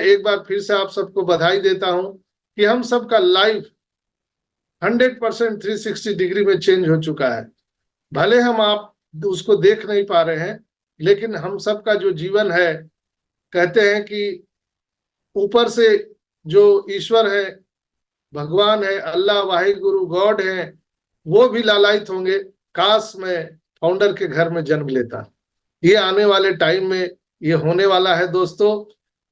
एक बार फिर से आप सबको बधाई देता हूं कि हम सबका लाइफ 100% 360 डिग्री में चेंज हो चुका है। भले हम आप उसको देख नहीं पा रहे हैं, लेकिन हम सबका जो जीवन है, कहते हैं कि ऊपर से जो ईश्वर है, भगवान है, अल्लाह वाहिगुरु गॉड है, वो भी लालायित होंगे, काश मैं फाउंडर के घर में जन्म लेता। ये आने वाले टाइम में ये होने वाला है दोस्तों।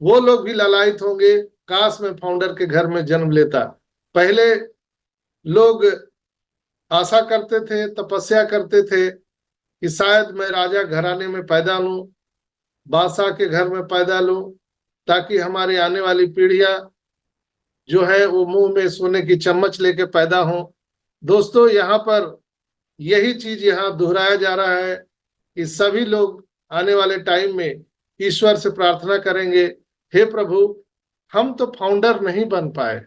वो लोग भी लालायित होंगे, काश मैं फाउंडर के घर में जन्म लेता। पहले लोग आशा करते थे, तपस्या करते थे कि शायद मैं राजा घराने में पैदा लूं, बादशाह के घर में पैदा लूं, ताकि हमारी आने वाली पीढ़ियां जो है वो मुंह में सोने की चम्मच लेके पैदा हो। दोस्तों, यहाँ पर यही चीज यहाँ दोहराया जा रहा है कि सभी लोग आने वाले टाइम में ईश्वर से प्रार्थना करेंगे, हे प्रभु, हम तो फाउंडर नहीं बन पाए,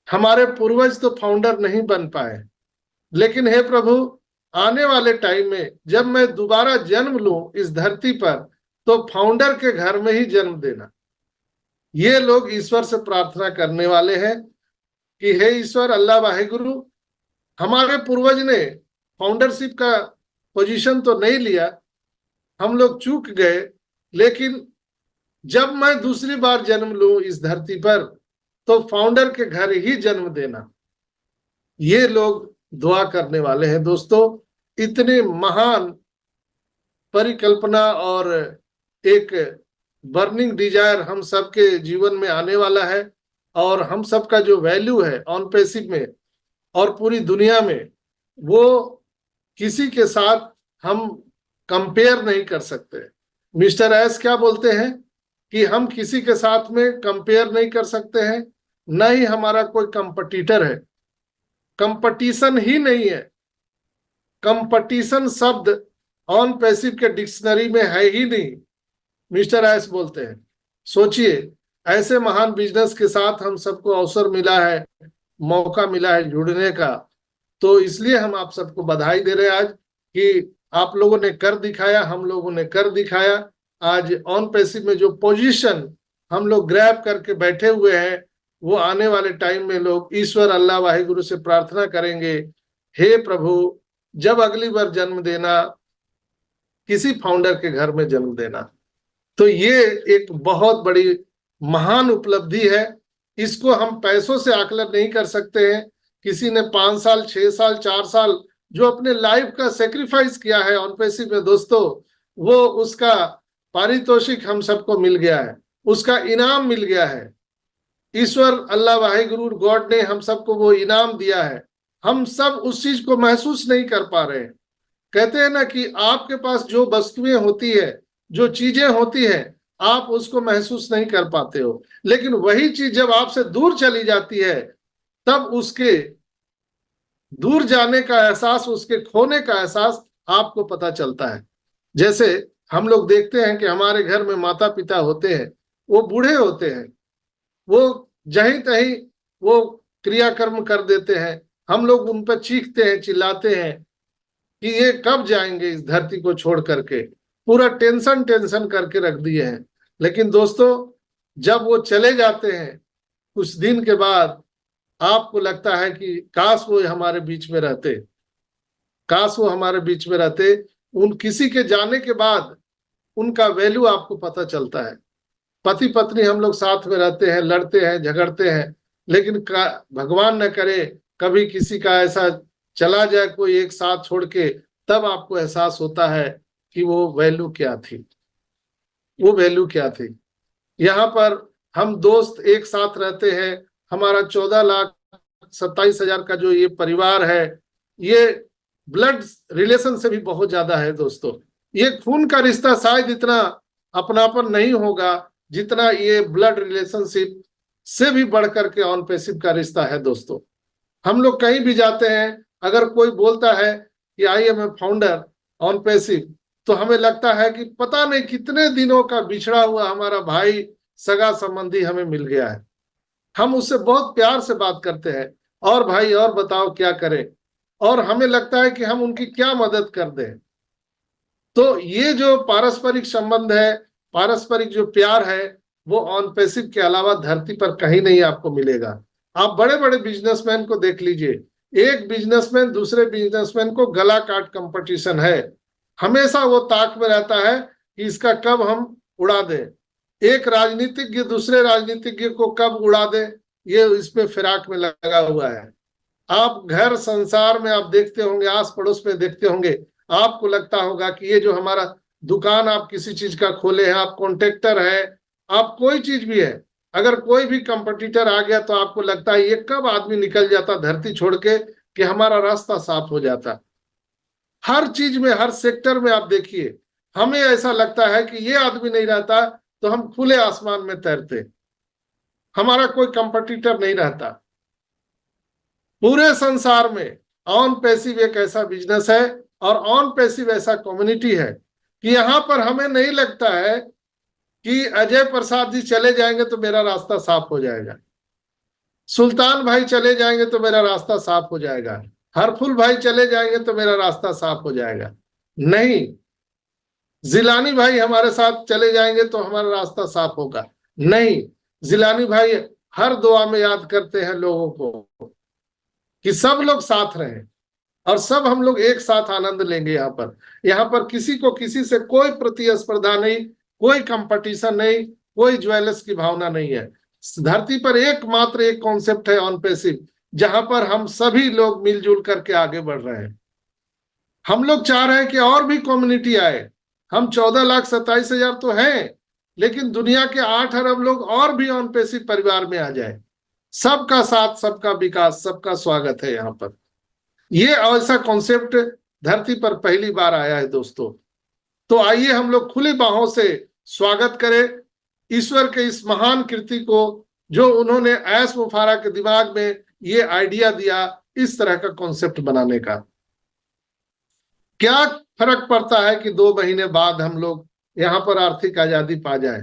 हमारे पूर्वज तो फाउंडर नहीं बन पाए, लेकिन हे प्रभु, आने वाले टाइम में जब मैं दोबारा जन्म लूं इस धरती पर, तो फाउंडर के घर में ही जन्म देना। ये लोग ईश्वर से प्रार्थना करने वाले हैं कि हे ईश्वर, अल्लाह वाहिगुरु, हमारे पूर्वज ने फाउंडरशिप का पोजीशन तो नहीं लिया, हम लोग चूक गए, लेकिन जब मैं दूसरी बार जन्म लूं इस धरती पर, तो फाउंडर के घर ही जन्म देना। ये लोग दुआ करने वाले हैं दोस्तों। इतने महान परिकल्पना और एक बर्निंग डिजायर हम सबके जीवन में आने वाला है, और हम सबका जो वैल्यू है ऑन पैसिव में और पूरी दुनिया में, वो किसी के साथ हम कंपेयर नहीं कर सकते। मिस्टर एस क्या बोलते हैं कि हम किसी के साथ में कंपेयर नहीं कर सकते हैं, न ही हमारा कोई कंपटीटर है। कंपटीशन ही नहीं है, कंपटीशन शब्द ऑन पैसिव के डिक्शनरी में है ही नहीं, मिस्टर एस बोलते हैं। सोचिए, ऐसे महान बिजनेस के साथ हम सबको अवसर मिला है, मौका मिला है जुड़ने का, तो इसलिए हम आप सबको बधाई दे रहे हैं आज कि आप लोगों ने कर दिखाया, हम लोगों ने कर दिखाया। आज ऑन पैसिव में जो पोजीशन हम लोग ग्रैब करके बैठे हुए हैं, वो आने वाले टाइम में लोग ईश्वर अल्लाह वाहिगुरु से प्रार्थना करेंगे, हे प्रभु, जब अगली बार जन्म देना, किसी फाउंडर के घर में जन्म देना। तो ये एक बहुत बड़ी महान उपलब्धि है। इसको हम पैसों से आकलन नहीं कर सकते हैं। किसी ने 5 साल, 6 साल, 4 साल जो अपने लाइफ का सेक्रीफाइस किया है ऑन पैसिव में दोस्तों, वो उसका पारितोषिक हम सबको मिल गया है, उसका इनाम मिल गया है। ईश्वर अल्लाह वाहिगुरु गॉड ने हम सबको वो इनाम दिया है। हम सब उस चीज को महसूस नहीं कर पा रहे हैं। कहते हैं ना कि आपके पास जो वस्तुएं होती है, जो चीजें होती है, आप उसको महसूस नहीं कर पाते हो, लेकिन वही चीज जब आपसे दूर चली जाती है, तब उसके दूर जाने का एहसास, उसके खोने का एहसास आपको पता चलता है। जैसे हम लोग देखते हैं कि हमारे घर में माता पिता होते हैं, वो बूढ़े होते हैं, वो जहीं तहीं वो क्रियाकर्म कर देते हैं, हम लोग उन पर चीखते हैं, चिल्लाते हैं कि ये कब जाएंगे इस धरती को छोड़ करके, पूरा टेंशन टेंशन करके रख दिए हैं। लेकिन दोस्तों, जब वो चले जाते हैं कुछ दिन के बाद, आपको लगता है कि काश वो हमारे बीच में रहते, काश वो हमारे बीच में रहते। उन किसी के जाने के बाद उनका वैल्यू आपको पता चलता है। पति पत्नी हम लोग साथ में रहते हैं, लड़ते हैं, झगड़ते हैं, लेकिन भगवान न करे कभी किसी का ऐसा चला जाए कोई एक साथ छोड़ के, तब आपको एहसास होता है कि वो वैल्यू क्या थी, वो वैल्यू क्या थी। यहाँ पर हम दोस्त एक साथ रहते हैं, हमारा 14,27,000 का जो ये परिवार है, ये ब्लड रिलेशन से भी बहुत ज्यादा है दोस्तों। ये खून का रिश्ता शायद इतना अपनापन नहीं होगा जितना ये ब्लड रिलेशनशिप से भी बढ़कर के ऑन पैसिव का रिश्ता है दोस्तों। हम लोग कहीं भी जाते हैं, अगर कोई बोलता है कि I am a founder on passive, तो हमें लगता है कि पता नहीं कितने दिनों का बिछड़ा हुआ हमारा भाई, सगा संबंधी हमें मिल गया है। हम उससे बहुत प्यार से बात करते हैं, और भाई और बताओ क्या करें, और हमें लगता है कि हम उनकी क्या मदद कर दें। तो ये जो पारस्परिक संबंध है, पारस्परिक जो प्यार है, वो ऑन पैसिव के अलावा धरती पर कहीं नहीं आपको मिलेगा। आप बड़े बड़े बिजनेसमैन को देख लीजिए, एक बिजनेसमैन दूसरे बिजनेसमैन को गला काट कंपटीशन है, हमेशा वो ताक में रहता है कि इसका कब हम उड़ा दें, एक राजनीतिज्ञ दूसरे राजनीतिज्ञ को कब उड़ा दे, ये इसमें फिराक में लगा हुआ है। आप घर संसार में आप देखते होंगे, आस पड़ोस में देखते होंगे, आपको लगता होगा कि ये जो हमारा दुकान आप किसी चीज का खोले हैं, आप कॉन्ट्रैक्टर है, आप कोई चीज भी है, अगर कोई भी कंपटीटर आ गया तो आपको लगता है ये कब आदमी निकल जाता धरती छोड़ के कि हमारा रास्ता साफ हो जाता। हर चीज में, हर सेक्टर में आप देखिए, हमें ऐसा लगता है कि ये आदमी नहीं रहता तो हम खुले आसमान में तैरते, हमारा कोई कंपटीटर नहीं रहता। पूरे संसार में ऑन पैसिव एक ऐसा बिजनेस है और ऑन पैसिव ऐसा कम्युनिटी है कि यहां पर हमें नहीं लगता है कि अजय प्रसाद जी चले जाएंगे तो मेरा रास्ता साफ हो जाएगा, सुल्तान भाई चले जाएंगे तो मेरा रास्ता साफ हो जाएगा, हरफुल भाई चले जाएंगे तो मेरा रास्ता साफ हो जाएगा। नहीं, जिलानी भाई हमारे साथ चले जाएंगे तो हमारा रास्ता साफ होगा, नहीं। जिलानी भाई हर दुआ में याद करते हैं लोगों को कि सब लोग साथ रहें और सब हम लोग एक साथ आनंद लेंगे। यहाँ पर किसी को किसी से कोई प्रतिस्पर्धा नहीं, कोई कंपटीशन नहीं, कोई ज्वेलर्स की भावना नहीं है। धरती पर एकमात्र एक कॉन्सेप्ट है ऑन पैसिव, जहां पर हम सभी लोग मिलजुल करके आगे बढ़ रहे हैं। हम लोग चाह रहे हैं कि और भी कम्युनिटी आए, हम 14,27,000 तो हैं, लेकिन दुनिया के 8 अरब लोग और भी ऑन पैसिव परिवार में आ जाए। सबका साथ, सबका विकास, सबका स्वागत है यहाँ पर। ये ऐसा कॉन्सेप्ट धरती पर पहली बार आया है दोस्तों। तो आइए हम लोग खुली बाहों से स्वागत करें ईश्वर के इस महान कृति को, जो उन्होंने ऐश मुफारा के दिमाग में ये आइडिया दिया इस तरह का कॉन्सेप्ट बनाने का। क्या फर्क पड़ता है कि 2 महीने बाद हम लोग यहाँ पर आर्थिक आजादी पा जाए,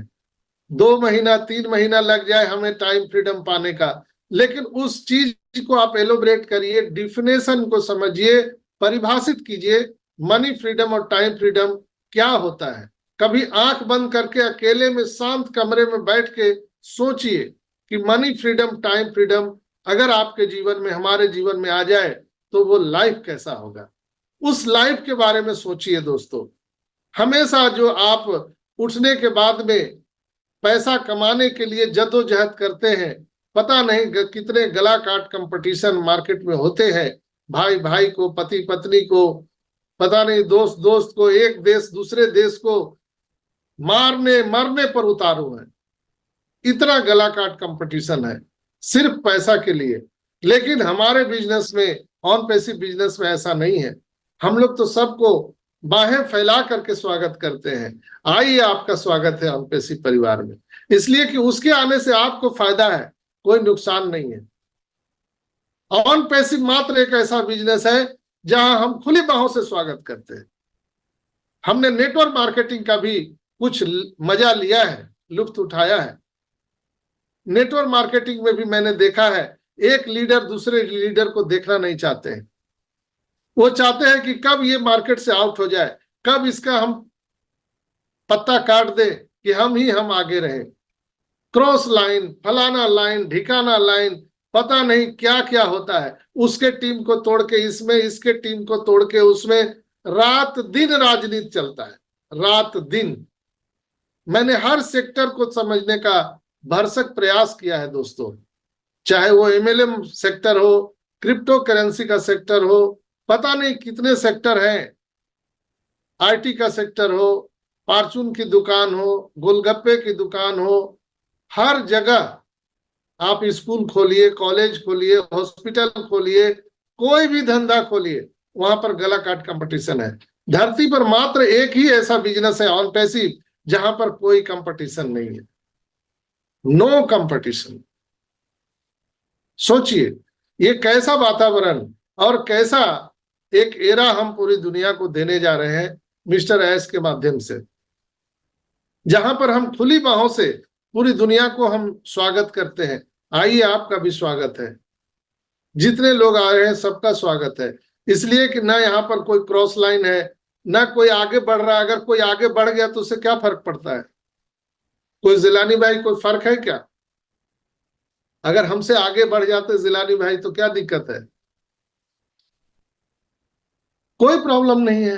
2 महीना 3 महीना लग जाए हमें टाइम फ्रीडम पाने का, लेकिन उस चीज को आप एलोबरेट करिए, डिफिनेशन को समझिए, परिभाषित कीजिए। मनी फ्रीडम और टाइम फ्रीडम क्या होता है? कभी आंख बंद करके अकेले में शांत कमरे में बैठ के सोचिए कि मनी फ्रीडम, टाइम फ्रीडम अगर आपके जीवन में, हमारे जीवन में आ जाए तो वो लाइफ कैसा होगा, उस लाइफ के बारे में सोचिए दोस्तों। हमेशा जो आप उठने के बाद में पैसा कमाने के लिए जद्दोजहद करते हैं, पता नहीं कितने गला काट कंपटीशन मार्केट में होते हैं, भाई भाई को, पति पत्नी को, पता नहीं दोस्त दोस्त को, एक देश दूसरे देश को मारने मरने पर उतारू है। इतना गला काट कंपटीशन है सिर्फ पैसा के लिए। लेकिन हमारे बिजनेस में, ऑन पैसिव बिजनेस में ऐसा नहीं है। हम लोग तो सबको बाहें फैला करके स्वागत करते हैं। आइए, आपका स्वागत है ऑन पैसिव परिवार में, इसलिए कि उसके आने से आपको फायदा है, कोई नुकसान नहीं है। ऑन पैसिव मात्र एक ऐसा बिजनेस है जहां हम खुली बाहों से स्वागत करते हैं। हमने नेटवर्क मार्केटिंग का भी कुछ मजा लिया है, लुत्फ उठाया है। नेटवर्क मार्केटिंग में भी मैंने देखा है, एक लीडर दूसरे लीडर को देखना नहीं चाहते हैं। वो चाहते हैं कि कब ये मार्केट से आउट हो जाए, कब इसका हम पत्ता काट दे कि हम आगे रहे। क्रॉस लाइन, फलाना लाइन, ढिकाना लाइन, पता नहीं क्या क्या होता है। उसके टीम को तोड़ के इसमें, इसके टीम को तोड़ के उसमें, रात दिन राजनीति चलता है, रात दिन। मैंने हर सेक्टर को समझने का भरसक प्रयास किया है दोस्तों, चाहे वो MLM सेक्टर हो, क्रिप्टो करेंसी का सेक्टर हो, पता नहीं कितने सेक्टर हैं, IT का सेक्टर हो, फॉर्चून की दुकान हो, गोलगप्पे की दुकान हो, हर जगह आप स्कूल खोलिए, कॉलेज खोलिए, हॉस्पिटल खोलिए, कोई भी धंधा खोलिए, वहां पर गला काट कंपटीशन है। धरती पर मात्र एक ही ऐसा बिजनेस है ऑन पैसिव जहां पर कोई कंपटीशन नहीं है, नो कंपटीशन। सोचिए ये कैसा वातावरण और कैसा एक एरा हम पूरी दुनिया को देने जा रहे हैं मिस्टर ऐश के माध्यम से, जहां पर हम खुली बाहों से पूरी दुनिया को हम स्वागत करते हैं। आइए, आपका भी स्वागत है, जितने लोग आ रहे हैं सबका स्वागत है। इसलिए कि ना यहाँ पर कोई क्रॉस लाइन है, ना कोई आगे बढ़ रहा है। अगर कोई आगे बढ़ गया तो उससे क्या फर्क पड़ता है? कोई जिलानी भाई, कोई फर्क है क्या? अगर हमसे आगे बढ़ जाते जिलानी भाई तो क्या दिक्कत है? कोई प्रॉब्लम नहीं है।